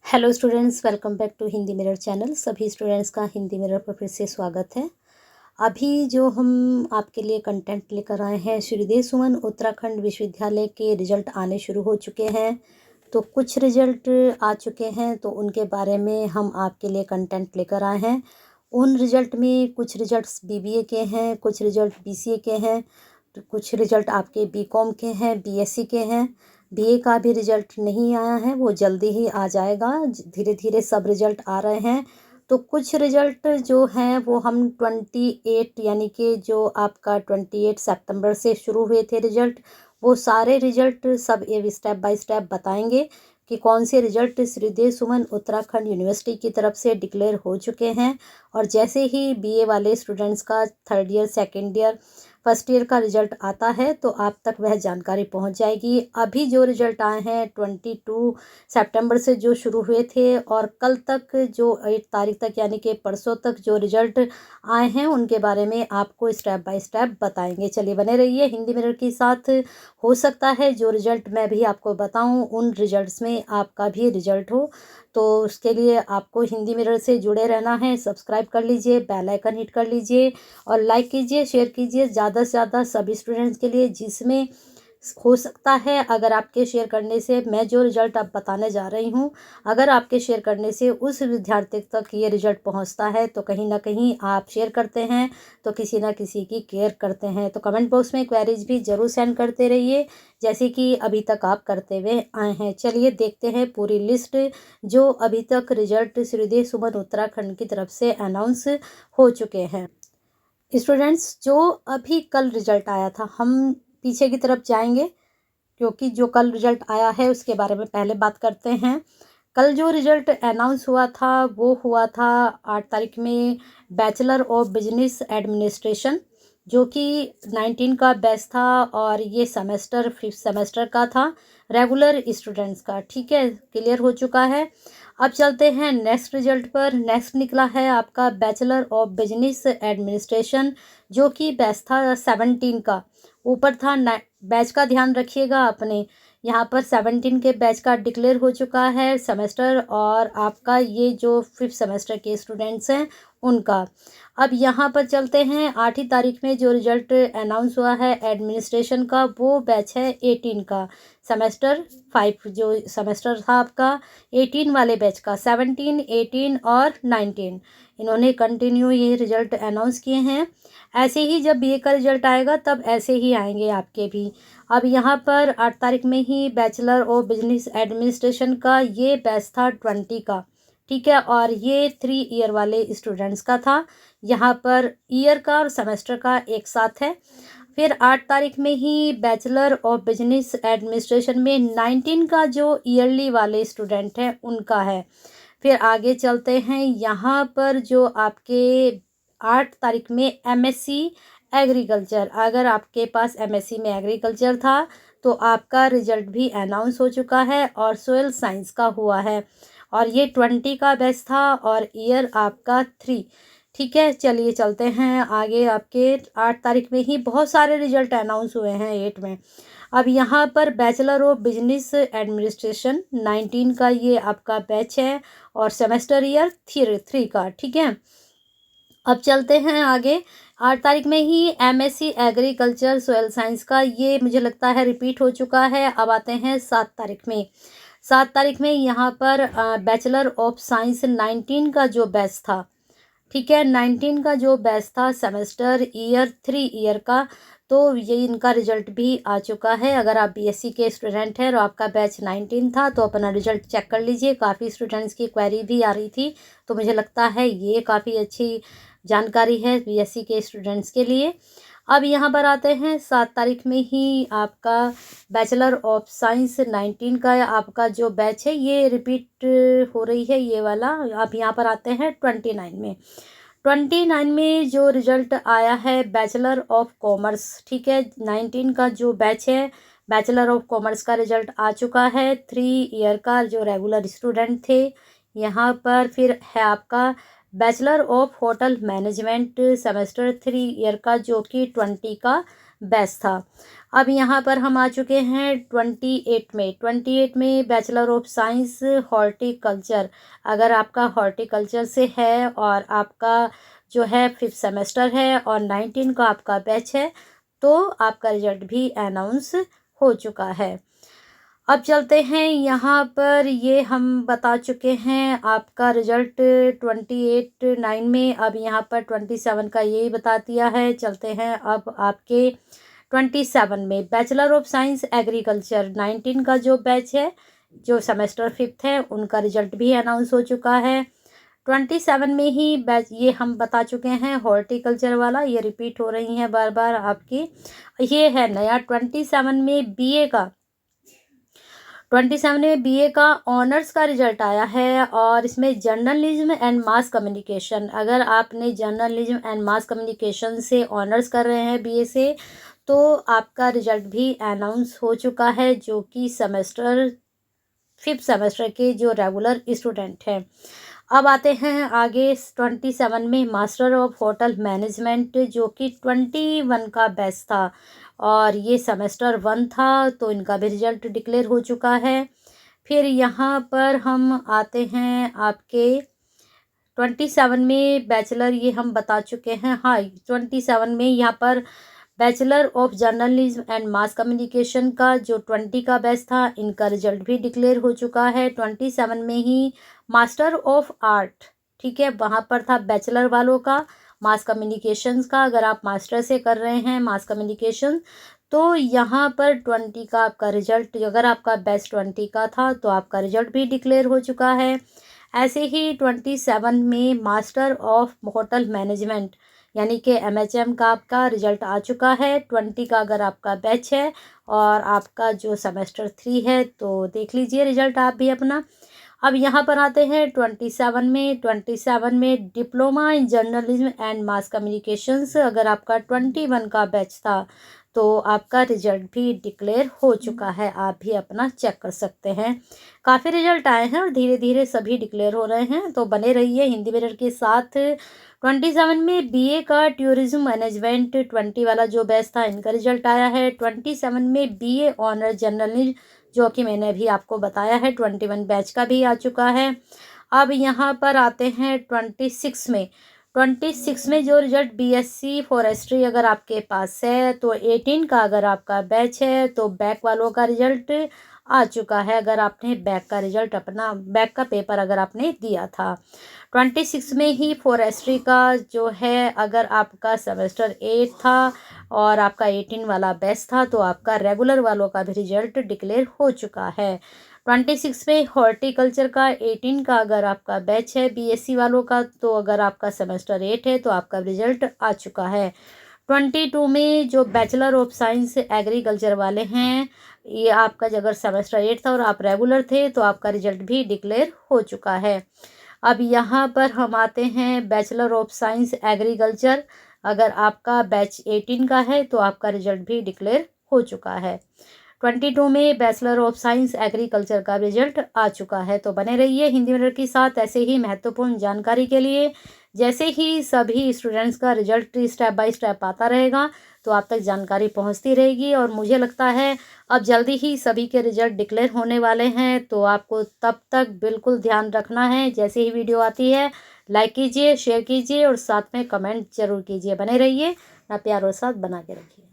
Hello students, welcome back to Hindi mirror channel. सभी students का Hindi mirror पर फिर से स्वागत है। अभी जो हम आपके लिए कंटेंट लेकर आए हैं, श्रीदेव सुमन उत्तराखंड विश्वविद्यालय के रिजल्ट आने शुरू हो चुके हैं। तो कुछ रिजल्ट आ चुके हैं, तो उनके बारे में हम आपके लिए कंटेंट लेकर आए हैं। उन रिजल्ट में कुछ रिजल्ट्स बीबीए के हैं, कुछ रिजल्ट बीसीए के हैं, तो कुछ रिजल्ट आपके बीकॉम के हैं, बीएससी के हैं। बीए का भी रिजल्ट नहीं आया है, वो जल्दी ही आ जाएगा। धीरे धीरे सब रिजल्ट आ रहे हैं। तो कुछ रिजल्ट जो हैं वो हम 28 यानी कि जो आपका 28 सितंबर से शुरू हुए थे रिजल्ट, वो सारे रिजल्ट सब ये स्टेप बाय स्टेप बताएंगे कि कौन से रिजल्ट श्रीदेव सुमन उत्तराखंड यूनिवर्सिटी की तरफ से डिक्लेयर हो चुके हैं। और जैसे ही बीए वाले स्टूडेंट्स का third year, second year, first year का रिजल्ट आता है तो आप तक वह जानकारी पहुंच जाएगी। अभी जो रिजल्ट आए हैं 22 सितंबर से जो शुरू हुए थे और कल तक जो 8 तारीख तक यानी कि परसों तक जो रिजल्ट आए हैं, उनके बारे में आपको स्टेप बाय स्टेप बताएंगे। चलिए बने रहिए हिंदी मिरर के साथ। हो सकता है जो रिजल्ट मैं भी आपको बताऊं उन रिजल्ट्स में आपका भी रिजल्ट हो, तो उसके लिए आपको हिंदी मिरर से जुड़े रहना है। सब्सक्राइब कर लीजिए, बेल आइकन हिट कर लीजिए और लाइक कीजिए, शेयर कीजिए ज़्यादा से ज़्यादा सभी स्टूडेंट्स के लिए, जिसमें हो सकता है अगर आपके शेयर करने से मैं जो रिजल्ट अब बताने जा रही हूँ, अगर आपके शेयर करने से उस विद्यार्थी तक ये रिजल्ट पहुँचता है तो कहीं ना कहीं आप शेयर करते हैं तो किसी ना किसी की केयर करते हैं। तो कमेंट बॉक्स में क्वेरीज भी ज़रूर सेंड करते रहिए, जैसे कि अभी तक आप करते हुए आए हैं। चलिए देखते हैं पूरी लिस्ट जो अभी तक रिजल्ट श्रीदेव सुमन उत्तराखंड की तरफ से अनाउंस हो चुके हैं। स्टूडेंट्स, जो अभी कल रिजल्ट आया था, हम पीछे की तरफ जाएंगे क्योंकि जो कल रिजल्ट आया है उसके बारे में पहले बात करते हैं। कल जो रिजल्ट अनाउंस हुआ था वो हुआ था 8 तारीख में, बैचलर ऑफ बिजनेस एडमिनिस्ट्रेशन, जो कि 19 का बैच था और ये सेमेस्टर 5th सेमेस्टर का था, रेगुलर स्टूडेंट्स का। ठीक है, क्लियर हो चुका है। अब चलते हैं नेक्स्ट रिजल्ट पर। नेक्स्ट निकला है आपका बैचलर ऑफ बिजनेस एडमिनिस्ट्रेशन, जो कि बैच था 17 का। ऊपर था बैच का ध्यान रखिएगा अपने, यहाँ पर 17 के बैच का डिक्लेयर हो चुका है सेमेस्टर, और आपका ये जो 5th सेमेस्टर के स्टूडेंट्स हैं उनका। अब यहाँ पर चलते हैं 8 तारीख में जो रिजल्ट अनाउंस हुआ है एडमिनिस्ट्रेशन का, वो बैच है 18 का, सेमेस्टर 5 जो सेमेस्टर था आपका 18 वाले बैच का, 17, 18 और 19 इन्होंने कंटिन्यू ये रिजल्ट अनाउंस किए हैं। ऐसे ही जब बीए का रिजल्ट आएगा तब ऐसे ही आएंगे आपके भी। अब यहाँ पर 8 तारीख में ही बैचलर ऑफ बिजनेस एडमिनिस्ट्रेशन का ये बैच था 20 का। ठीक है, और ये 3 ईयर वाले स्टूडेंट्स का था। यहाँ पर ईयर का और सेमेस्टर का एक साथ है। फिर 8 तारीख में ही बैचलर ऑफ बिजनेस एडमिनिस्ट्रेशन में 19 का जो ईयरली वाले स्टूडेंट हैं उनका है। फिर आगे चलते हैं, यहाँ पर जो आपके 8 तारीख में एमएससी एग्रीकल्चर, अगर आपके पास एमएससी में एग्रीकल्चर था तो आपका रिजल्ट भी अनाउंस हो चुका है और सोयल साइंस का हुआ है, और ये 20 का बैच था और ईयर आपका 3। ठीक है, चलिए चलते हैं आगे। आपके 8 तारीख में ही बहुत सारे रिजल्ट अनाउंस हुए हैं 8 में। अब यहाँ पर बैचलर ऑफ बिजनेस एडमिनिस्ट्रेशन 19 का ये आपका बैच है और सेमेस्टर ईयर 3 का। ठीक है, अब चलते हैं आगे। 8 तारीख में ही एमएससी एग्रीकल्चर सोयल साइंस का, ये मुझे लगता है रिपीट हो चुका है। अब आते हैं 7 तारीख में। 7 तारीख में यहाँ पर बैचलर ऑफ साइंस 19 का जो बैच था, ठीक है, 19 का जो बैच था सेमेस्टर ईयर 3 ईयर का, तो ये इनका रिजल्ट भी आ चुका है। अगर आप बीएससी के स्टूडेंट हैं और आपका बैच 19 था तो अपना रिजल्ट चेक कर लीजिए। काफ़ी स्टूडेंट्स की क्वेरी भी आ रही थी, तो मुझे लगता है ये काफ़ी अच्छी जानकारी है बीएससी के स्टूडेंट्स के लिए। अब यहाँ पर आते हैं 7 तारीख में ही आपका बैचलर ऑफ साइंस 19 का आपका जो बैच है ये रिपीट हो रही है, ये वाला। अब यहाँ पर आते हैं 29 में। 29 में जो रिजल्ट आया है बैचलर ऑफ कॉमर्स, ठीक है, 19 का जो बैच है बैचलर ऑफ कॉमर्स का रिजल्ट आ चुका है 3 ईयर का, जो रेगुलर स्टूडेंट थे। यहाँ पर फिर है आपका bachelor of hotel management semester 3 year का, जो कि 20 का बैच था। अब यहाँ पर हम आ चुके हैं 28 में। 28 में बैचलर ऑफ साइंस हॉर्टिकल्चर, अगर आपका हॉर्टिकल्चर से है और आपका जो है 5th सेमेस्टर है और 19 का आपका बैच है, तो आपका रिजल्ट भी अनाउंस हो चुका है। अब चलते हैं यहाँ पर, ये हम बता चुके हैं आपका रिजल्ट 28/9 में। अब यहाँ पर 27 का यही बता दिया है। चलते हैं अब आपके 27 में बैचलर ऑफ साइंस एग्रीकल्चर 19 का जो बैच है, जो सेमेस्टर 5th है, उनका रिजल्ट भी अनाउंस हो चुका है। 27 में ही बैच ये हम बता चुके हैं हॉर्टिकल्चर वाला, ये रिपीट हो रही हैं बार बार आपकी। ये है नया 27 में बीए का, 27 में बीए का ऑनर्स का रिजल्ट आया है और इसमें जर्नलिज्म एंड मास कम्युनिकेशन, अगर आपने जर्नलिज्म एंड मास कम्युनिकेशन से ऑनर्स कर रहे हैं बीए से, तो आपका रिजल्ट भी अनाउंस हो चुका है, जो कि सेमेस्टर 5th सेमेस्टर के जो रेगुलर स्टूडेंट हैं। अब आते हैं आगे 27 में मास्टर ऑफ होटल मैनेजमेंट, जो कि 21 का बैच था और ये सेमेस्टर 1 था, तो इनका भी रिजल्ट डिक्लेयर हो चुका है। फिर यहाँ पर हम आते हैं आपके 27 में बैचलर, ये हम बता चुके हैं। हाँ, 27 में यहाँ पर bachelor of journalism and mass communication का जो 20 का बैच था, इनका रिजल्ट भी डिक्लेयर हो चुका है 27 में ही। मास्टर ऑफ आर्ट, ठीक है, वहाँ पर था बैचलर वालों का मास कम्युनिकेशंस का, अगर आप मास्टर से कर रहे हैं मास कम्युनिकेशन, तो यहाँ पर 20 का आपका रिजल्ट, अगर आपका बैच 20 का था तो आपका रिजल्ट भी डिक्लेयर हो चुका है। ऐसे ही 27 में मास्टर ऑफ होटल मैनेजमेंट यानी कि एमएचएम का आपका रिजल्ट आ चुका है। 20 का अगर आपका बैच है और आपका जो सेमेस्टर 3 है, तो देख लीजिए रिजल्ट आप भी अपना। अब यहाँ पर आते हैं 27 में diploma in journalism and mass communications, अगर आपका 21 का बैच था तो आपका रिजल्ट भी डिक्लेयर हो चुका है, आप भी अपना चेक कर सकते हैं। काफ़ी रिजल्ट आए हैं और धीरे धीरे सभी डिक्लेयर हो रहे हैं, तो बने रहिए हिंदी मिरर के साथ। 27 में बीए का टूरिज्म मैनेजमेंट 20 वाला जो बैच था, इनका रिजल्ट आया है। 27 में बीए ऑनर जर्नलिज्म, जो कि मैंने अभी आपको बताया है, 21 बैच का भी आ चुका है। अब यहाँ पर आते हैं 26 में। 26 में जो रिजल्ट बीएससी फॉरेस्ट्री अगर आपके पास है, तो 18 का अगर आपका बैच है, तो बैक वालों का रिजल्ट आ चुका है, अगर आपने बैक का रिजल्ट अपना बैक का पेपर अगर आपने दिया था। 26 में ही फॉरेस्ट्री का जो है, अगर आपका सेमेस्टर 8 था और आपका 18 वाला बैच था, तो आपका रेगुलर वालों का भी रिजल्ट डिक्लेयर हो चुका है। 26 में हॉर्टिकल्चर का 18 का अगर आपका बैच है बीएससी वालों का, तो अगर आपका सेमेस्टर 8 है तो आपका रिजल्ट आ चुका है। 22 में जो बैचलर ऑफ साइंस एग्रीकल्चर वाले हैं, ये आपका अगर सेमेस्टर 8 था और आप रेगुलर थे, तो आपका रिजल्ट भी डिक्लेयर हो चुका है। अब यहाँ पर हम आते हैं बैचलर ऑफ साइंस एग्रीकल्चर, अगर आपका बैच 18 का है तो आपका रिजल्ट भी डिक्लेयर हो चुका है। 22 में बैचलर ऑफ साइंस एग्रीकल्चर का रिजल्ट आ चुका है। तो बने रहिए हिंदी मिरर के साथ ऐसे ही महत्वपूर्ण जानकारी के लिए। जैसे ही सभी स्टूडेंट्स का रिजल्ट स्टेप बाय स्टेप आता रहेगा, तो आप तक जानकारी पहुंचती रहेगी। और मुझे लगता है अब जल्दी ही सभी के रिजल्ट डिक्लेयर होने वाले हैं, तो आपको तब तक बिल्कुल ध्यान रखना है। जैसे ही वीडियो आती है, लाइक कीजिए, शेयर कीजिए और साथ में कमेंट जरूर कीजिए। बने रहिए, ना प्यार और साथ बना के रखिए।